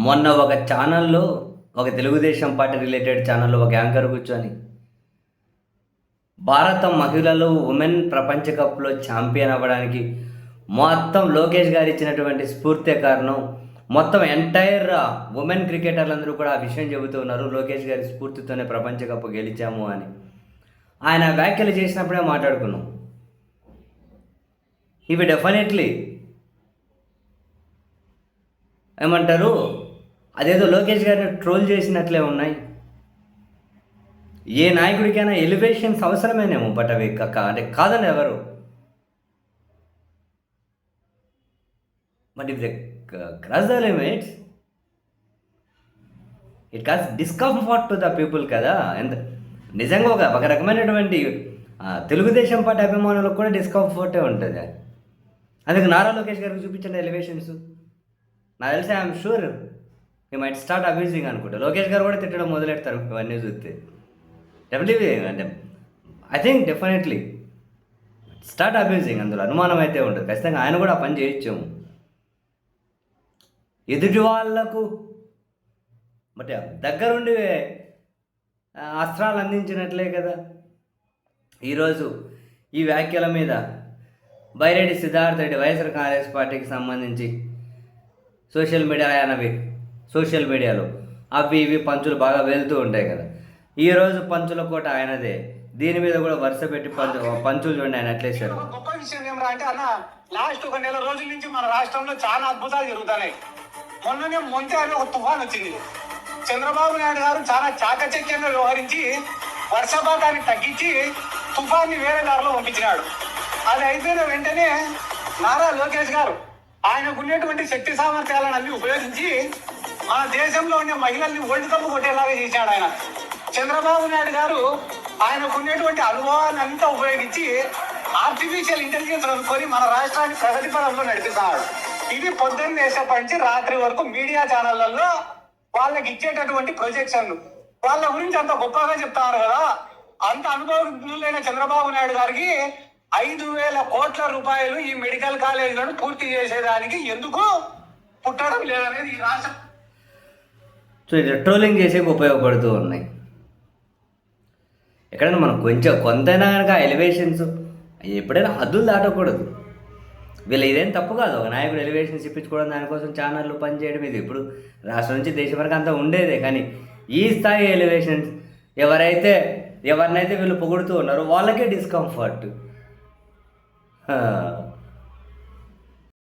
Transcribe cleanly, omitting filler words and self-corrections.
మొన్న ఒక ఛానల్‌లో ఒక తెలుగుదేశం పార్టీ రిలేటెడ్ ఛానల్‌లో ఒక యాంకర్ కూర్చొని, భారత మహిళలు ఉమెన్ ప్రపంచ కప్‌లో ఛాంపియన్ అవ్వడానికి మొత్తం లోకేష్ గారు ఇచ్చినటువంటి స్ఫూర్తే కారణం. మొత్తం ఎంటైర్ ఉమెన్ క్రికెటర్లందరూ కూడా ఆ విషయం చెబుతూ ఉన్నారు. లోకేష్ గారి స్ఫూర్తితోనే ప్రపంచ కప్ గెలిచాము అని. ఆయన వ్యాఖ్యలు చేసినప్పుడే మాట్లాడుకున్నాం. ఇవి డెఫినెట్లీ ఏమంటారు, అదేదో లోకేష్ గారిని ట్రోల్ చేసినట్లే ఉన్నాయి. ఏ నాయకుడికైనా ఎలివేషన్స్ అవసరమేనేమో, బట్ అవి అంటే కాదని ఎవరు. But if they cross the limits, it costs discomfort to the people కదా. ఎంత నిజంగా ఒక రకమైనటువంటి తెలుగుదేశం పార్టీ అభిమానులకు కూడా డిస్కంఫర్టే ఉంటుంది. అందుకే నారా లోకేష్ గారికి చూపించండి ఎలివేషన్స్. నాకు తెలిసి I'm sure he might start abusing అనుకుంటా. లోకేష్ గారు కూడా తిట్టడం మొదలెడతారు ఇవన్నీ చూస్తే. డెఫినెట్లీ అంటే I think definitely start abusing, అందులో అనుమానం అయితే ఉంటుంది. ఖచ్చితంగా ఆయన కూడా ఆ పని చేయొచ్చాము ఎదుటి వాళ్లకు. బట్ దగ్గరుండి అస్త్రాలు అందించినట్లే కదా. ఈరోజు ఈ వ్యాఖ్యల మీద బైరెడ్డి సిద్ధార్థ రెడ్డి వైఎస్ఆర్ కాంగ్రెస్ పార్టీకి సంబంధించి సోషల్ మీడియాలో అవి ఇవి పంచులు బాగా వెళ్తూ ఉంటాయి కదా. ఈరోజు పంచుల కోట ఆయనదే. దీని మీద కూడా వరుస పెట్టి పంచులు చూడండి ఆయన ఎట్లేసారు. గొప్ప విషయం ఏమరా అంటే అన్న, లాస్ట్ ఒక నెల రోజుల నుంచి మన రాష్ట్రంలో చాలా అద్భుతాలు జరుగుతున్నాయి. మొన్ననే మొంతే అని ఒక తుఫాన్ వచ్చింది. చంద్రబాబు నాయుడు గారు చాలా చాకచక్యంగా వ్యవహరించి వర్షపాతాన్ని తగ్గించి తుఫాన్ని వేరే దారిలో పంపించినాడు. అది అయిపోయిన వెంటనే నారా లోకేష్ గారు ఆయనకున్నటువంటి శక్తి సామర్థ్యాలను అన్ని ఉపయోగించి మన దేశంలో ఉన్న మహిళల్ని ఒళ్ళు కప్పు కొట్టేలాగా చేశాడు ఆయన. చంద్రబాబు నాయుడు గారు ఆయనకున్నటువంటి అనుభవాన్ని అంతా ఉపయోగించి ఆర్టిఫిషియల్ ఇంటెలిజెన్స్ అనుకొని మన రాష్ట్రాన్ని ప్రగతి పదంలో నడిపిస్తున్నాడు. ఇది పొద్దున్న వేసేప్పటి నుంచి రాత్రి వరకు మీడియా ఛానళ్లలో వాళ్ళకి ఇచ్చేటటువంటి ప్రొజెక్షన్లు, వాళ్ళ గురించి అంత గొప్పగా చెప్తారు కదా. అంత అనుభవజ్ఞులైన చంద్రబాబు నాయుడు గారికి 5,000 కోట్ల రూపాయలు ఈ మెడికల్ కాలేజీలను పూర్తి చేసేదానికి ఎందుకు పుట్టడం లేదనేది ఈ రాష్ట్రం. సో ఇది ట్రోలింగ్ చేసేకి ఉపయోగపడుతూ ఉన్నాయి. ఎక్కడైనా మనం కొంతైనా కనుక ఎలివేషన్స్ ఎప్పుడైనా హద్దులు దాటకూడదు. వీళ్ళు ఇదేం తప్పు కాదు. ఒక నాయకుడు ఎలివేషన్స్ ఇప్పించుకోవడం, దానికోసం ఛానళ్ళు పనిచేయడం, ఇది ఇప్పుడు రాష్ట్రం నుంచి దేశం వరకు అంతా ఉండేదే. కానీ ఈ స్థాయి ఎలివేషన్స్ ఎవరినైతే వీళ్ళు పొగుడుతూ ఉన్నారో వాళ్ళకే డిస్కంఫర్ట్.